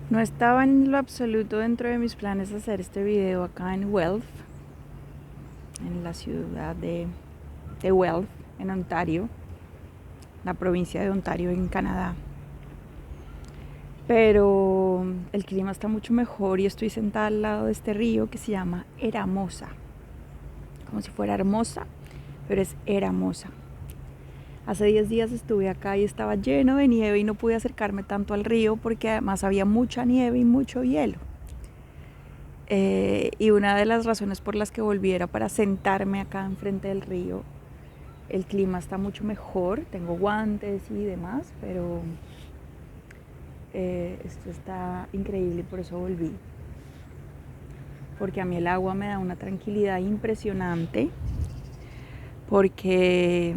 No estaba en lo absoluto dentro de mis planes hacer este video acá en Guelph, en la ciudad de Guelph, en Ontario, la provincia de Ontario, en Canadá. Pero el clima está mucho mejor y estoy sentada al lado de este río que se llama Eramosa. Como si fuera hermosa, pero es Eramosa. Hace 10 días estuve acá y estaba lleno de nieve y no pude acercarme tanto al río porque además había mucha nieve y mucho hielo. Y una de las razones por las que volví era para sentarme acá enfrente del río. El clima está mucho mejor, tengo guantes y demás, pero esto está increíble y por eso volví. Porque a mí el agua me da una tranquilidad impresionante. Porque,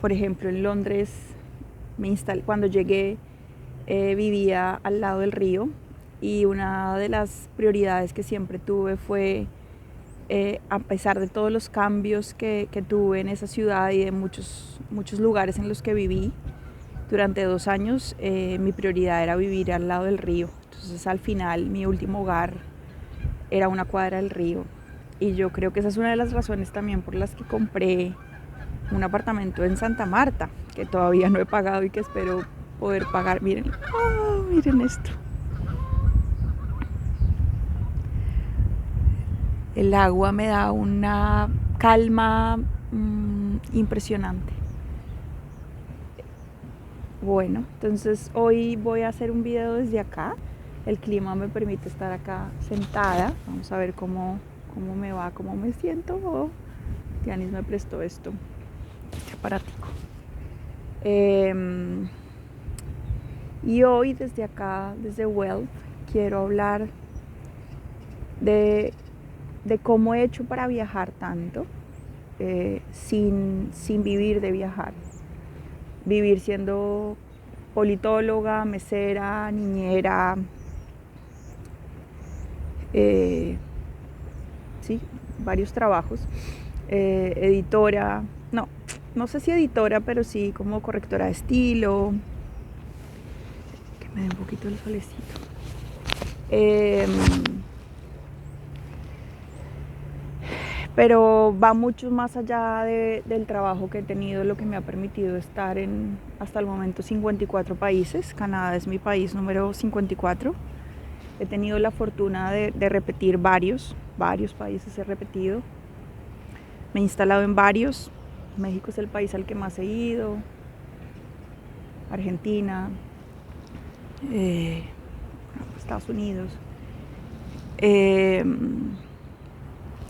por ejemplo, en Londres cuando llegué vivía al lado del río y una de las prioridades que siempre tuve fue, a pesar de todos los cambios que tuve en esa ciudad y de muchos lugares en los que viví durante 2 años, mi prioridad era vivir al lado del río. Entonces al final mi último hogar era una cuadra del río y yo creo que esa es una de las razones también por las que compré un apartamento en Santa Marta, que todavía no he pagado y que espero poder pagar. Miren, miren esto. El agua me da una calma impresionante. Bueno, entonces hoy voy a hacer un video desde acá. El clima me permite estar acá sentada. Vamos a ver cómo me va, cómo me siento. Oh, Tianis me prestó este aparatico. Y hoy desde acá, desde Guelph, quiero hablar de cómo he hecho para viajar tanto sin vivir de viajar. Vivir siendo politóloga, mesera, niñera, sí, varios trabajos, editora, no sé si editora, pero sí como correctora de estilo, que me dé un poquito el solecito. Pero va mucho más allá del trabajo que he tenido, lo que me ha permitido estar en hasta el momento 54 países. Canadá es mi país número 54. He tenido la fortuna de repetir varios países he repetido. Me he instalado en varios. México es el país al que más he ido. Argentina, Estados Unidos.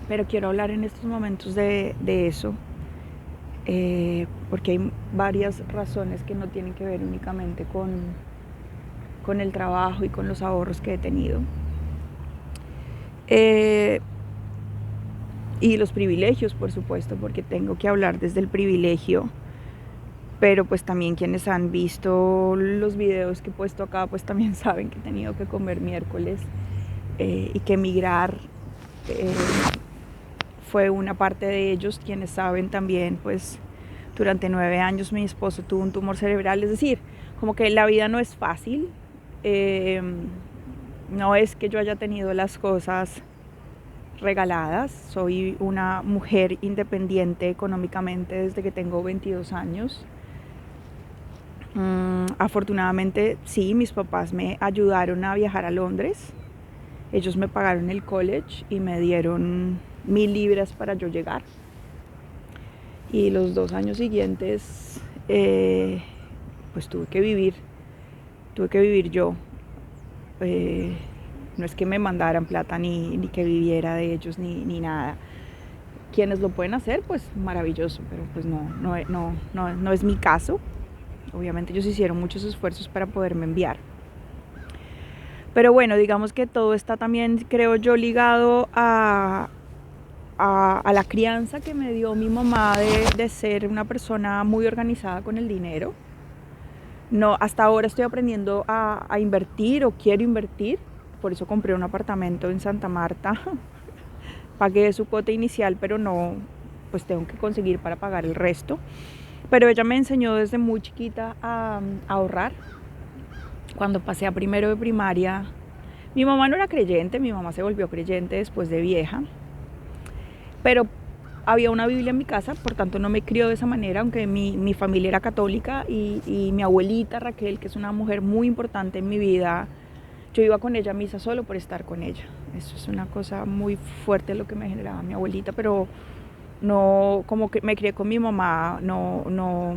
Pero quiero hablar en estos momentos de eso, porque hay varias razones que no tienen que ver únicamente con el trabajo y con los ahorros que he tenido. Y los privilegios, por supuesto, porque tengo que hablar desde el privilegio, pero pues también quienes han visto los videos que he puesto acá, pues también saben que he tenido que comer miércoles y que emigrar fue una parte de ellos. Quienes saben también, pues durante 9 años mi esposo tuvo un tumor cerebral, es decir, como que la vida no es fácil, no es que yo haya tenido las cosas regaladas. Soy una mujer independiente económicamente desde que tengo 22 años. Afortunadamente, sí, mis papás me ayudaron a viajar a Londres. Ellos me pagaron el college y me dieron 1.000 libras para yo llegar. Y los 2 años siguientes, pues tuve que vivir yo. No es que me mandaran plata ni que viviera de ellos ni nada. Quienes lo pueden hacer, pues maravilloso, pero pues no es mi caso. Obviamente ellos hicieron muchos esfuerzos para poderme enviar. Pero bueno, digamos que todo está también, creo yo, ligado a la crianza que me dio mi mamá de ser una persona muy organizada con el dinero. No, hasta ahora estoy aprendiendo a invertir, o quiero invertir. Por eso compré un apartamento en Santa Marta. Pagué su cuota inicial, pero no, pues tengo que conseguir para pagar el resto. Pero ella me enseñó desde muy chiquita a ahorrar. Cuando pasé a primero de primaria, mi mamá no era creyente, mi mamá se volvió creyente después de vieja, pero había una Biblia en mi casa, por tanto no me crió de esa manera, aunque mi familia era católica y mi abuelita Raquel, que es una mujer muy importante en mi vida, yo iba con ella a misa solo por estar con ella. Eso es una cosa muy fuerte lo que me generaba mi abuelita, pero no, como que me crié con mi mamá, no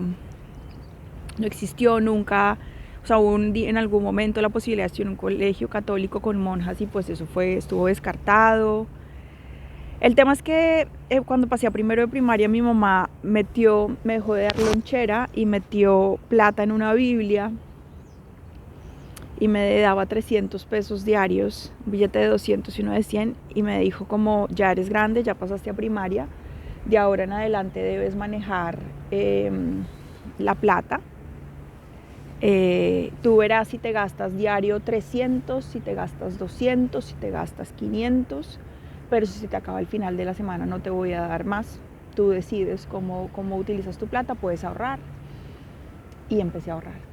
existió nunca. O sea, en algún momento la posibilidad de estudiar en un colegio católico con monjas y pues eso estuvo descartado. El tema es que cuando pasé a primero de primaria mi mamá me dejó de dar lonchera y metió plata en una Biblia y me daba 300 pesos diarios, un billete de 200 y uno de 100, y me dijo como ya eres grande, ya pasaste a primaria, de ahora en adelante debes manejar la plata. Tú verás si te gastas diario 300, si te gastas 200, si te gastas 500, pero si se te acaba el final de la semana no te voy a dar más. Tú decides cómo utilizas tu plata, puedes ahorrar. Y empecé a ahorrar.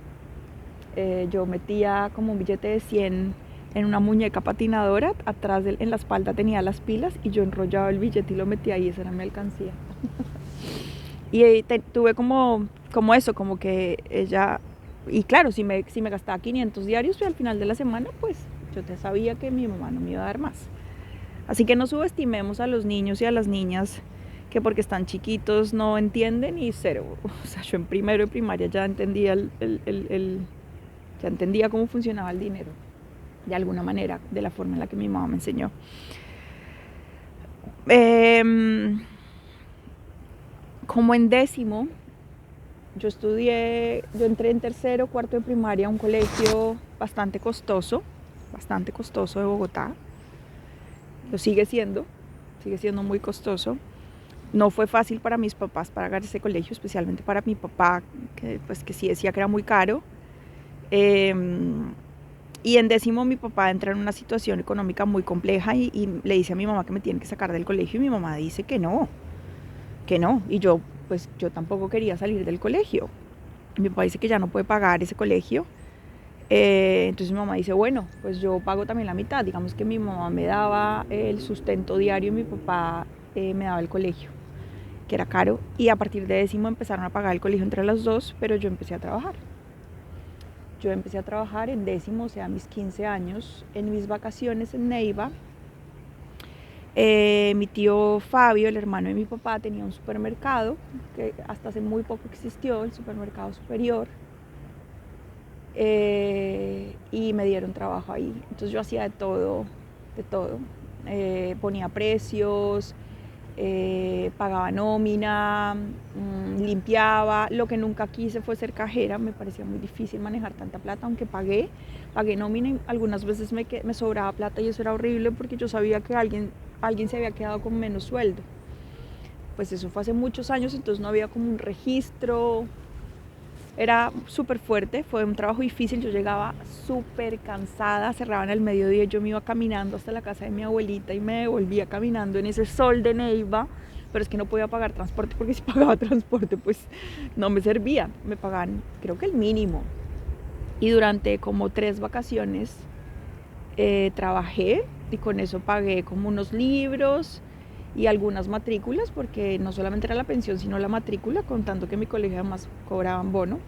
Yo metía como un billete de 100 en una muñeca patinadora, atrás en la espalda tenía las pilas y yo enrollaba el billete y lo metía ahí, esa era mi alcancía. Y tuve como eso, como que ella... Y claro, si me gastaba 500 diarios, pues al final de la semana, pues yo te sabía que mi mamá no me iba a dar más. Así que no subestimemos a los niños y a las niñas que porque están chiquitos no entienden y cero. O sea, yo en primero de primaria ya entendía ya entendía cómo funcionaba el dinero, de alguna manera, de la forma en la que mi mamá me enseñó. Como en décimo, yo entré en tercero, cuarto de primaria a un colegio bastante costoso de Bogotá. Lo sigue siendo muy costoso. No fue fácil para mis papás pagar ese colegio, especialmente para mi papá, que sí decía que era muy caro. Y en décimo mi papá entra en una situación económica muy compleja y le dice a mi mamá que me tiene que sacar del colegio y mi mamá dice que no. Y yo tampoco quería salir del colegio. Mi papá dice que ya no puede pagar ese colegio. Entonces mi mamá dice, bueno, pues yo pago también la mitad. Digamos que mi mamá me daba el sustento diario y mi papá me daba el colegio, que era caro. Y a partir de décimo empezaron a pagar el colegio entre los dos, pero yo empecé a trabajar. Yo empecé a trabajar en décimo, o sea, a mis 15 años, en mis vacaciones en Neiva. Mi tío Fabio, el hermano de mi papá, tenía un supermercado que hasta hace muy poco existió, el supermercado Superior. Y me dieron trabajo ahí. Entonces yo hacía de todo. Ponía precios, pagaba nómina, limpiaba. Lo que nunca quise fue ser cajera, me parecía muy difícil manejar tanta plata, aunque pagué nómina y algunas veces me sobraba plata y eso era horrible porque yo sabía que alguien se había quedado con menos sueldo. Pues eso fue hace muchos años, entonces no había como un registro. Era súper fuerte, fue un trabajo difícil, yo llegaba súper cansada, cerraban al mediodía, yo me iba caminando hasta la casa de mi abuelita y me devolvía caminando en ese sol de Neiva, pero es que no podía pagar transporte porque si pagaba transporte pues no me servía, me pagaban creo que el mínimo. Y durante como 3 vacaciones trabajé y con eso pagué como unos libros y algunas matrículas, porque no solamente era la pensión sino la matrícula, contando que mi colegio además cobraban bono,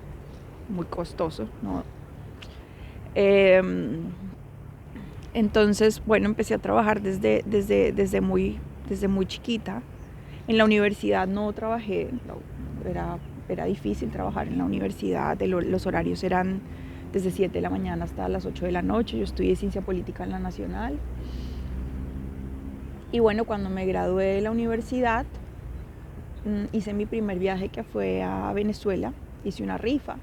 muy costoso, ¿no? Entonces, bueno, empecé a trabajar desde muy chiquita. En la universidad no trabajé, era difícil trabajar en la universidad, los horarios eran desde 7 de la mañana hasta las 8 de la noche. Yo estudié Ciencia Política en la Nacional. Y bueno, cuando me gradué de la universidad, hice mi primer viaje, que fue a Venezuela. Hice una rifa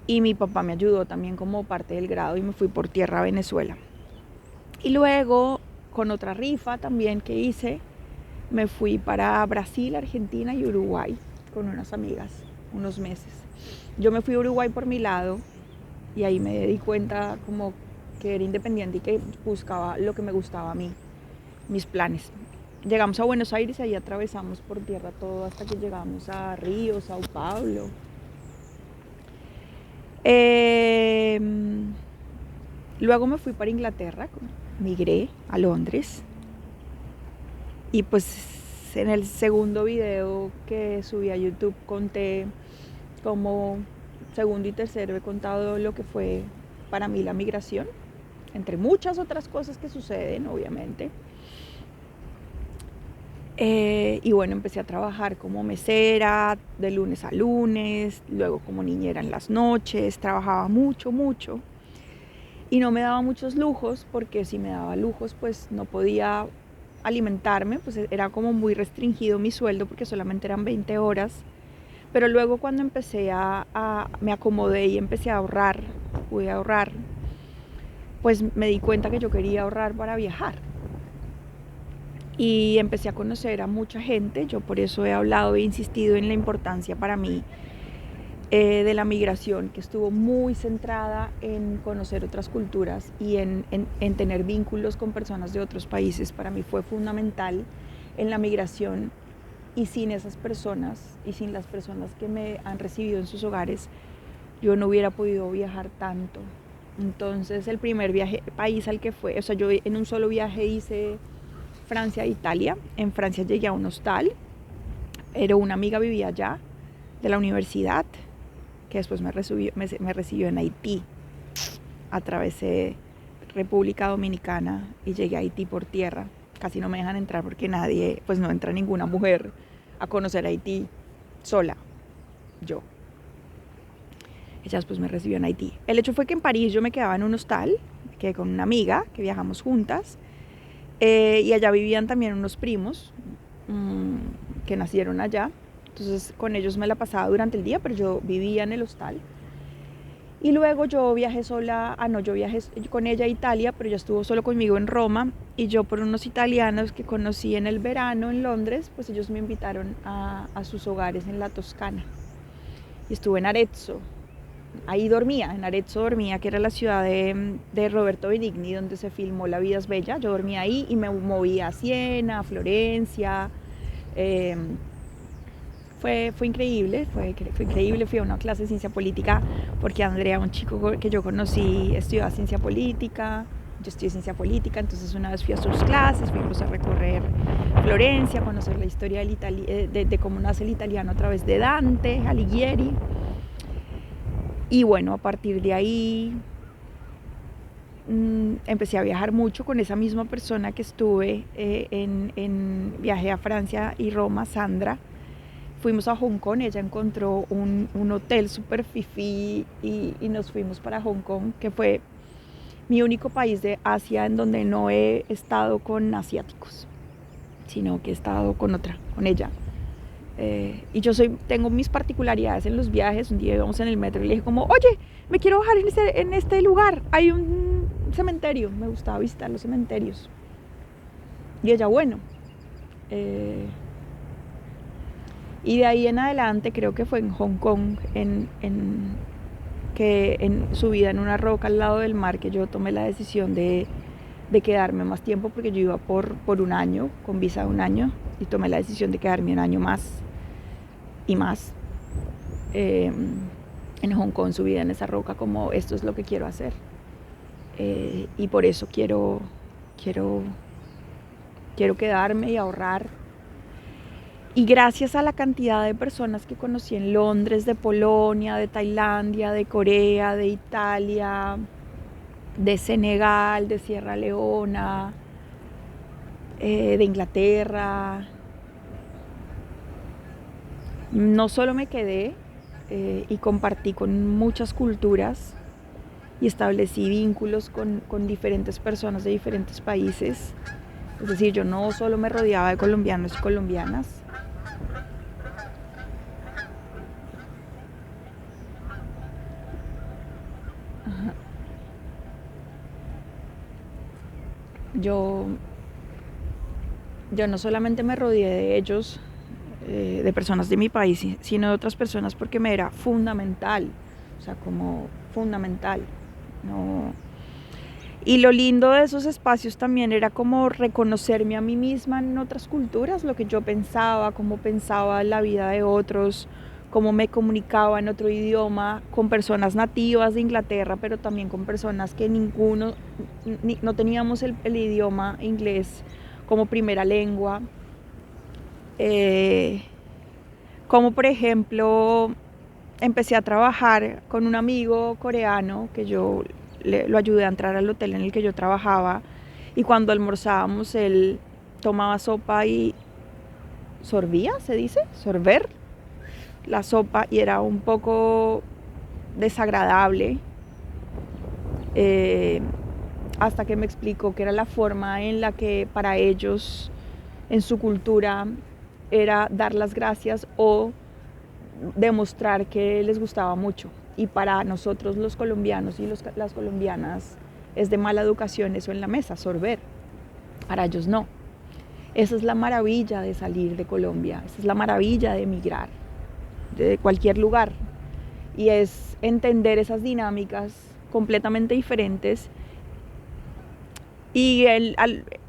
y mi papá me ayudó también como parte del grado y me fui por tierra a Venezuela. Y luego, con otra rifa también que hice, me fui para Brasil, Argentina y Uruguay con unas amigas, unos meses. Yo me fui a Uruguay por mi lado y ahí me di cuenta como que era independiente y que buscaba lo que me gustaba a mí, mis planes. Llegamos a Buenos Aires y ahí atravesamos por tierra todo hasta que llegamos a Río, Sao Paulo. Luego me fui para Inglaterra, migré a Londres y pues en el segundo video que subí a YouTube conté como segundo y tercero he contado lo que fue para mí la migración, entre muchas otras cosas que suceden, obviamente. Y bueno, empecé a trabajar como mesera de lunes a lunes, luego como niñera en las noches, trabajaba mucho y no me daba muchos lujos, porque si me daba lujos pues no podía alimentarme, pues era como muy restringido mi sueldo porque solamente eran 20 horas. Pero luego cuando me acomodé y empecé a ahorrar, pude ahorrar, pues me di cuenta que yo quería ahorrar para viajar. Y empecé a conocer a mucha gente. Yo por eso he hablado e insistido en la importancia para mí de la migración, que estuvo muy centrada en conocer otras culturas y en tener vínculos con personas de otros países. Para mí fue fundamental en la migración, y sin esas personas y sin las personas que me han recibido en sus hogares, yo no hubiera podido viajar tanto. Entonces el primer país al que fue, o sea, yo en un solo viaje hice Francia e Italia. En Francia llegué a un hostal, pero una amiga vivía allá de la universidad, que después me recibió en Haití. Atravesé República Dominicana y llegué a Haití por tierra. Casi no me dejan entrar porque pues no entra ninguna mujer a conocer Haití sola, yo. Ella después me recibió en Haití. El hecho fue que en París yo me quedaba en un hostal, me quedé con una amiga que viajamos juntas, y allá vivían también unos primos que nacieron allá. Entonces con ellos me la pasaba durante el día, pero yo vivía en el hostal. Y luego yo viajé yo viajé con ella a Italia, pero ella estuvo solo conmigo en Roma, y yo por unos italianos que conocí en el verano en Londres, pues ellos me invitaron a sus hogares en la Toscana. Y estuve en Arezzo, ahí dormía, que era la ciudad de Roberto Benigni, donde se filmó La vida es bella. Yo dormía ahí y me movía a Siena, a Florencia. Fue increíble, fue increíble. Fui a una clase de ciencia política porque Andrea, un chico que yo conocí, estudiaba ciencia política. Yo estudié ciencia política, entonces una vez fui a sus clases, fuimos a recorrer Florencia, a conocer la historia de cómo nace el italiano a través de Dante Alighieri. Y bueno, a partir de ahí empecé a viajar mucho con esa misma persona que estuve viajé a Francia y Roma, Sandra. Fuimos a Hong Kong, ella encontró un hotel súper fifí y nos fuimos para Hong Kong, que fue mi único país de Asia en donde no he estado con asiáticos, sino que he estado con ella. Y yo tengo mis particularidades en los viajes. Un día íbamos en el metro y le dije como, oye, me quiero bajar en este lugar, hay un cementerio, me gustaba visitar los cementerios. Y ella, bueno. Y de ahí en adelante, creo que fue en Hong Kong, que en subida en una roca al lado del mar, que yo tomé la decisión de quedarme más tiempo, porque yo iba por un año, con visa de un año, y tomé la decisión de quedarme un año más y más en Hong Kong, subida en esa roca, como esto es lo que quiero hacer. Y por eso quiero quedarme y ahorrar. Y gracias a la cantidad de personas que conocí en Londres, de Polonia, de Tailandia, de Corea, de Italia, de Senegal, de Sierra Leona, de Inglaterra, no solo me quedé y compartí con muchas culturas y establecí vínculos con diferentes personas de diferentes países. Es decir, yo no solo me rodeaba de colombianos y colombianas. Yo no solamente me rodeé de ellos, de personas de mi país, sino de otras personas, porque me era fundamental, o sea, como fundamental. No. Y lo lindo de esos espacios también era como reconocerme a mí misma en otras culturas, lo que yo pensaba, cómo pensaba la vida de otros, cómo me comunicaba en otro idioma con personas nativas de Inglaterra, pero también con personas que no teníamos el idioma inglés como primera lengua. Como por ejemplo, empecé a trabajar con un amigo coreano que yo lo ayudé a entrar al hotel en el que yo trabajaba, y cuando almorzábamos él tomaba sopa y sorbía, se dice, sorber la sopa, y era un poco desagradable, hasta que me explicó que era la forma en la que para ellos, en su cultura, era dar las gracias o demostrar que les gustaba mucho. Y para nosotros los colombianos y las colombianas es de mala educación eso en la mesa, sorber. Para ellos no. Esa es la maravilla de salir de Colombia, esa es la maravilla de emigrar de cualquier lugar, y es entender esas dinámicas completamente diferentes. Y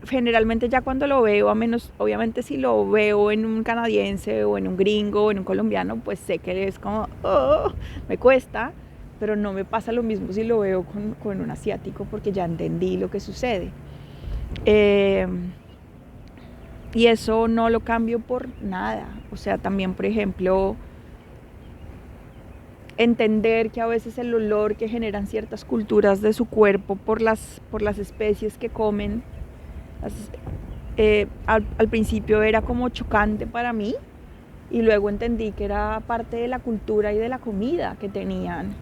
generalmente ya cuando lo veo, a menos obviamente si lo veo en un canadiense o en un gringo o en un colombiano, pues sé que es como, oh, me cuesta, pero no me pasa lo mismo si lo veo con un asiático, porque ya entendí lo que sucede. Y eso no lo cambio por nada. O sea, también, por ejemplo, entender que a veces el olor que generan ciertas culturas de su cuerpo por las especies que comen, al principio era como chocante para mí, y luego entendí que era parte de la cultura y de la comida que tenían,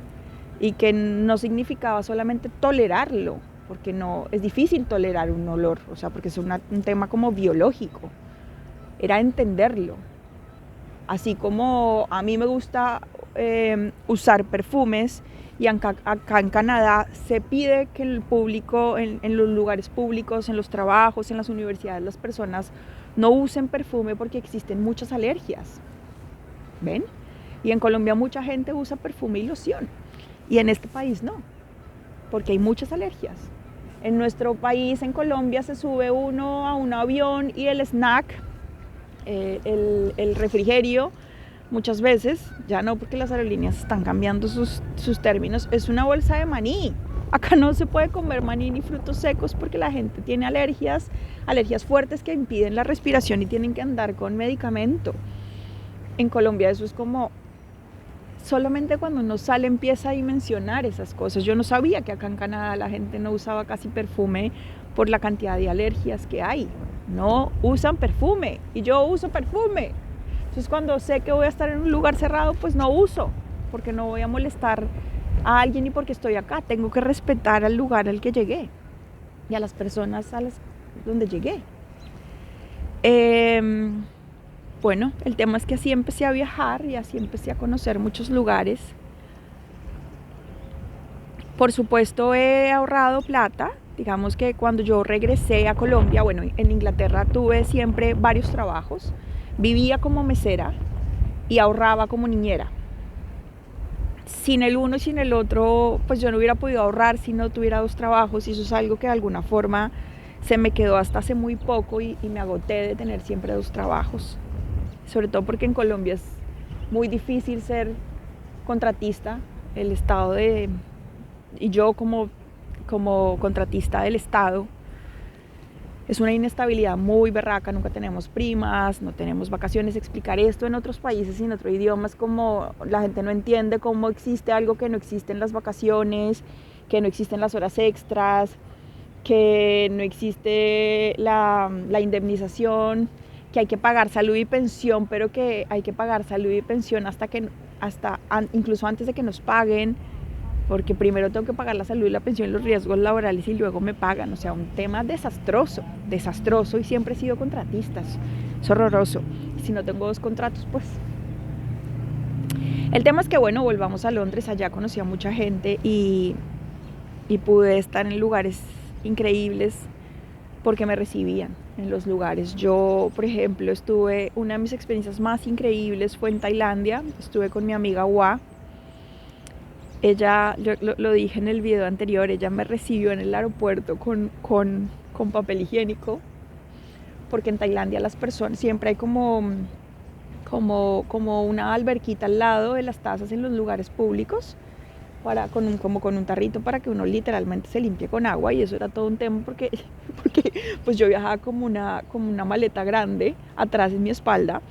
y que no significaba solamente tolerarlo, porque no es difícil tolerar un olor, o sea, porque es un tema como biológico, era entenderlo. Así como a mí me gusta usar perfumes, y acá en Canadá se pide que el público, en los lugares públicos, en los trabajos, en las universidades, las personas no usen perfume porque existen muchas alergias. ¿Ven? Y en Colombia mucha gente usa perfume y loción, y en este país no, porque hay muchas alergias. En nuestro país, en Colombia, se sube uno a un avión y el snack, el refrigerio, muchas veces, ya no, porque las aerolíneas están cambiando sus términos, es una bolsa de maní. Acá no se puede comer maní ni frutos secos porque la gente tiene alergias fuertes que impiden la respiración y tienen que andar con medicamento. En Colombia eso es como, solamente cuando uno sale empieza a dimensionar esas cosas. Yo no sabía que acá en Canadá la gente no usaba casi perfume por la cantidad de alergias que hay. No usan perfume, y yo uso perfume. Entonces cuando sé que voy a estar en un lugar cerrado, pues no uso, porque no voy a molestar a alguien y porque estoy acá. Tengo que respetar al lugar al que llegué y a las personas donde llegué. Bueno, el tema es que así empecé a viajar y así empecé a conocer muchos lugares. Por supuesto he ahorrado plata. Digamos que cuando yo regresé a Colombia, bueno, en Inglaterra tuve siempre varios trabajos. Vivía como mesera y ahorraba como niñera. Sin el uno y sin el otro, pues yo no hubiera podido ahorrar si no tuviera dos trabajos, y eso es algo que de alguna forma se me quedó hasta hace muy poco, y me agoté de tener siempre dos trabajos. Sobre todo porque en Colombia es muy difícil ser contratista. El Estado y yo como contratista del Estado, es una inestabilidad muy berraca. Nunca tenemos primas, no tenemos vacaciones. Explicar esto en otros países y en otro idioma es como, la gente no entiende cómo existe algo que no existe en las vacaciones, que no existen las horas extras, que no existe la indemnización, que hay que pagar salud y pensión, pero que hay que pagar salud y pensión incluso antes de que nos paguen, porque primero tengo que pagar la salud y la pensión y los riesgos laborales y luego me pagan. O sea, un tema desastroso, y siempre he sido contratista, es horroroso. Si no tengo dos contratos, pues... El tema es que, bueno, volvamos a Londres. Allá conocí a mucha gente y pude estar en lugares increíbles porque me recibían en los lugares. Yo, por ejemplo, una de mis experiencias más increíbles fue en Tailandia. Estuve con mi amiga Wa. Ella, lo dije en el video anterior, ella me recibió en el aeropuerto con papel higiénico, porque en Tailandia las personas, siempre hay como como una alberquita al lado de las tazas en los lugares públicos, como con un tarrito para que uno literalmente se limpie con agua, y eso era todo un tema porque pues yo viajaba como una maleta grande atrás en mi espalda,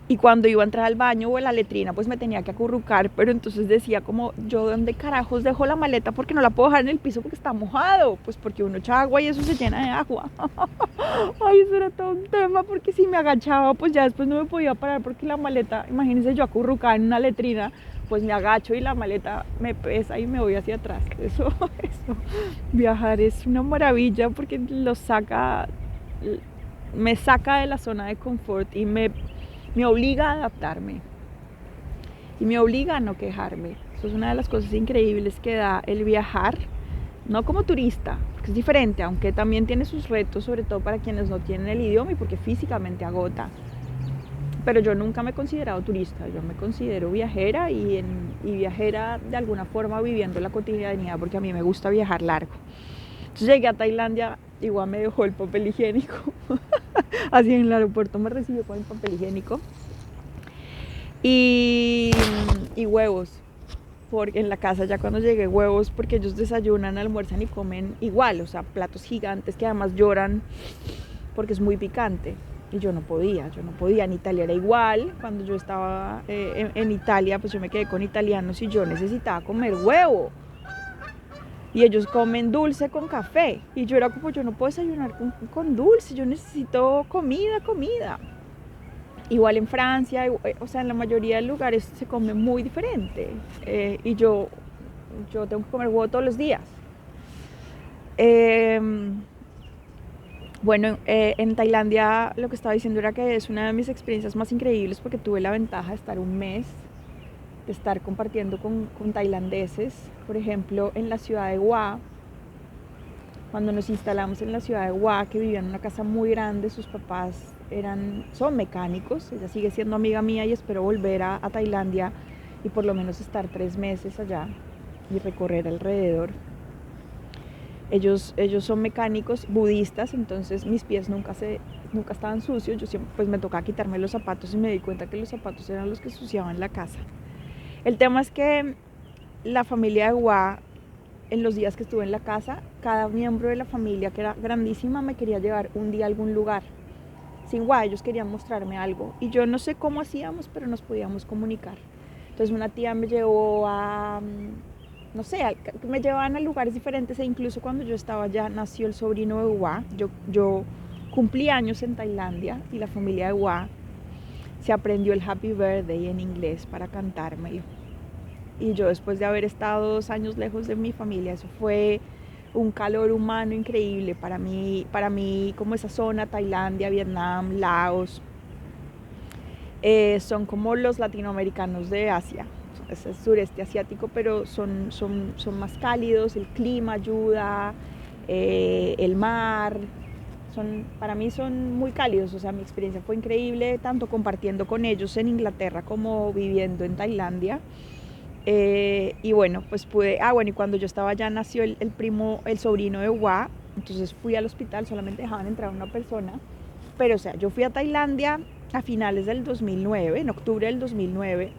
y cuando iba a entrar al baño o a la letrina pues me tenía que acurrucar, pero entonces decía como, yo dónde carajos dejo la maleta porque no la puedo dejar en el piso porque está mojado, pues porque uno echa agua y eso se llena de agua. Ay, eso era todo un tema porque si me agachaba pues ya después no me podía parar porque la maleta, imagínense yo acurrucada en una letrina, pues me agacho y la maleta me pesa y me voy hacia atrás. Eso, viajar es una maravilla porque me saca de la zona de confort y me obliga a adaptarme y me obliga a no quejarme. Eso es una de las cosas increíbles que da el viajar, no como turista, porque es diferente, aunque también tiene sus retos, sobre todo para quienes no tienen el idioma y porque físicamente agota. Pero yo nunca me he considerado turista, yo me considero viajera y viajera de alguna forma viviendo la cotidianidad, porque a mí me gusta viajar largo. Entonces llegué a Tailandia, igual me dejó el papel higiénico. Así en el aeropuerto me recibió con el papel higiénico y huevos, porque en la casa ya cuando llegué huevos, porque ellos desayunan, almuerzan y comen igual, o sea, platos gigantes que además lloran porque es muy picante, y yo no podía, en Italia era igual, cuando yo estaba en Italia, pues yo me quedé con italianos y yo necesitaba comer huevo. Y ellos comen dulce con café. Y yo era como, yo no puedo desayunar con dulce, yo necesito comida. Igual en Francia, o sea, en la mayoría de lugares se come muy diferente. Y yo tengo que comer huevo todos los días. Bueno, en Tailandia lo que estaba diciendo era que es una de mis experiencias más increíbles porque tuve la ventaja de estar un mes, de estar compartiendo con tailandeses. Por ejemplo, en la ciudad de Hua, cuando nos instalamos en la ciudad de Hua, que vivían en una casa muy grande, sus papás son mecánicos, ella sigue siendo amiga mía y espero volver a Tailandia y por lo menos estar 3 meses allá y recorrer alrededor. Ellos son mecánicos budistas, entonces mis pies nunca estaban sucios, yo siempre pues me tocaba quitarme los zapatos y me di cuenta que los zapatos eran los que ensuciaban la casa. El tema es que la familia de Hua, en los días que estuve en la casa, cada miembro de la familia, que era grandísima, me quería llevar un día a algún lugar. Sin Hua, ellos querían mostrarme algo. Y yo no sé cómo hacíamos, pero nos podíamos comunicar. Entonces una tía me llevó no sé, me llevaban a lugares diferentes, e incluso cuando yo estaba allá nació el sobrino de Hua. Yo cumplí años en Tailandia y la familia de Hua se aprendió el Happy Birthday en inglés para cantármelo. Y yo, después de haber estado 2 años lejos de mi familia, eso fue un calor humano increíble para mí como esa zona, Tailandia, Vietnam, Laos, son como los latinoamericanos de Asia, es el sureste asiático, pero son más cálidos, el clima ayuda, el mar, para mí son muy cálidos. O sea, mi experiencia fue increíble, tanto compartiendo con ellos en Inglaterra como viviendo en Tailandia. Y bueno, pues y cuando yo estaba allá nació el sobrino de Hua, entonces fui al hospital, solamente dejaban entrar a una persona, pero o sea, yo fui a Tailandia a finales del 2009, en octubre del 2009,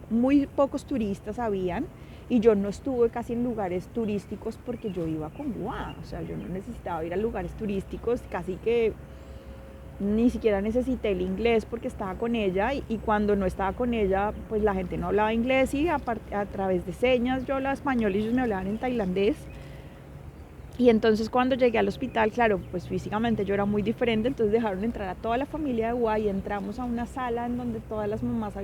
muy pocos turistas habían, y yo no estuve casi en lugares turísticos porque yo iba con Hua, o sea, yo no necesitaba ir a lugares turísticos, casi que ni siquiera necesité el inglés porque estaba con ella, y cuando no estaba con ella pues la gente no hablaba inglés, y a través de señas yo hablaba español y ellos me hablaban en tailandés. Y entonces cuando llegué al hospital, claro, pues físicamente yo era muy diferente, entonces dejaron entrar a toda la familia de Hua y entramos a una sala en donde todas las mamás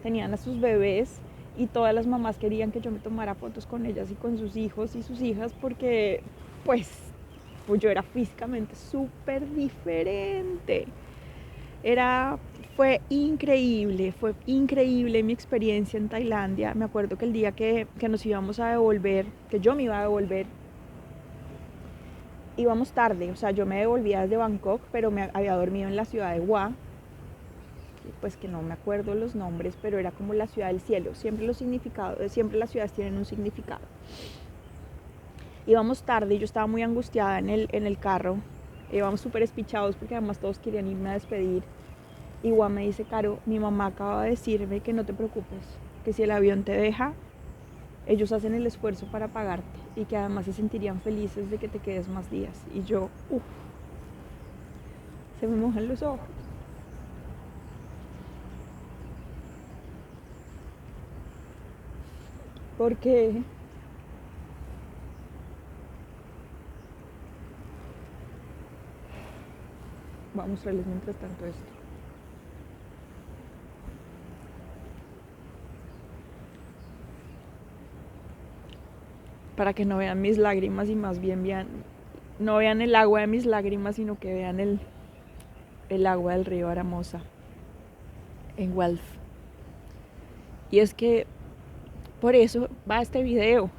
tenían a sus bebés, y todas las mamás querían que yo me tomara fotos con ellas y con sus hijos y sus hijas porque pues yo era físicamente súper diferente. Fue increíble mi experiencia en Tailandia. Me acuerdo que el día que nos íbamos a devolver, que yo me iba a devolver, íbamos tarde, o sea, yo me devolvía desde Bangkok, pero me había dormido en la ciudad de Hua, pues que no me acuerdo los nombres, pero era como la ciudad del cielo. Siempre las ciudades tienen un significado. Íbamos tarde y yo estaba muy angustiada en el carro. Íbamos súper espichados porque además todos querían irme a despedir. Y Juan me dice, Caro, mi mamá acaba de decirme que no te preocupes, que si el avión te deja, ellos hacen el esfuerzo para pagarte y que además se sentirían felices de que te quedes más días. Y yo, se me mojan los ojos. Porque voy a mostrarles mientras tanto esto. Para que no vean mis lágrimas y más bien no vean el agua de mis lágrimas, sino que vean el agua del río Aramosa en Guelph. Y es que por eso va este video.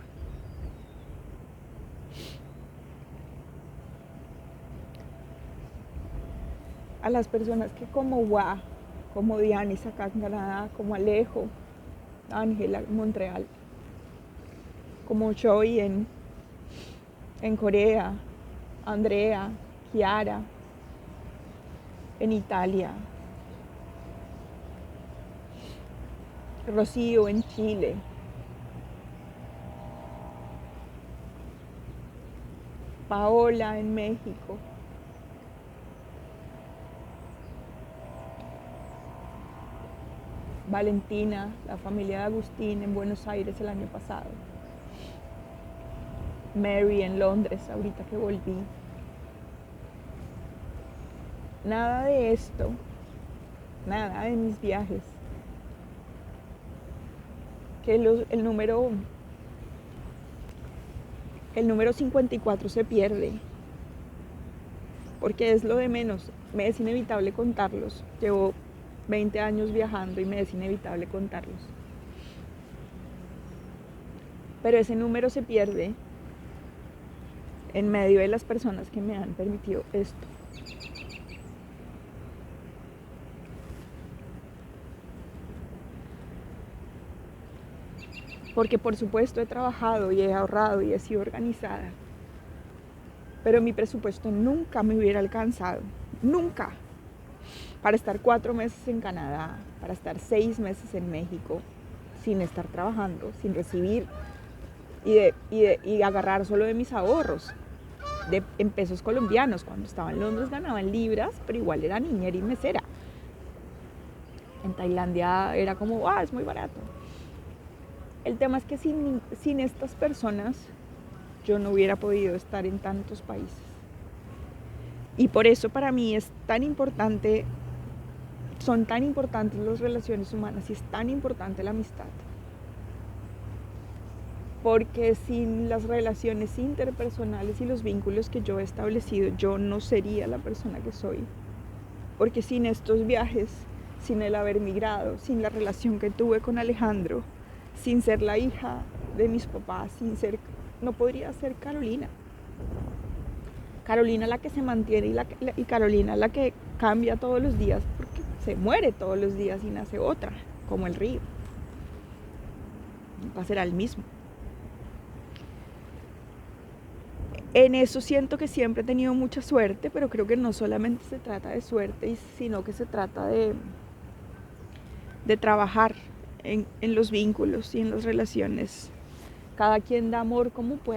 A las personas que como Wa, como Dianis acá en Canadá, como Alejo, Ángela en Montreal, como Choi en Corea, Andrea, Chiara en Italia, Rocío en Chile, Paola en México, Valentina, la familia de Agustín en Buenos Aires el año pasado, Mary en Londres ahorita que volví. Nada de esto, nada de mis viajes, que el número 54 se pierde, porque es lo de menos. Me es inevitable contarlos. Llevo 20 años viajando y me es inevitable contarlos. Pero ese número se pierde en medio de las personas que me han permitido esto. Porque por supuesto he trabajado y he ahorrado y he sido organizada. Pero mi presupuesto nunca me hubiera alcanzado. Nunca. Para estar 4 meses en Canadá, para estar 6 meses en México, sin estar trabajando, sin recibir y agarrar solo de mis ahorros, en pesos colombianos. Cuando estaba en Londres ganaba en libras, pero igual era niñera y mesera. En Tailandia era como, es muy barato. El tema es que sin estas personas yo no hubiera podido estar en tantos países. Y por eso para mí es tan importante, son tan importantes las relaciones humanas y es tan importante la amistad. Porque sin las relaciones interpersonales y los vínculos que yo he establecido, yo no sería la persona que soy. Porque sin estos viajes, sin el haber migrado, sin la relación que tuve con Alejandro, sin ser la hija de mis papás, no podría ser Carolina. Carolina la que se mantiene y Carolina la que cambia todos los días, porque se muere todos los días y nace otra, como el río. Nunca será el mismo. En eso siento que siempre he tenido mucha suerte, pero creo que no solamente se trata de suerte, sino que se trata de trabajar en los vínculos y en las relaciones. Cada quien da amor como puede.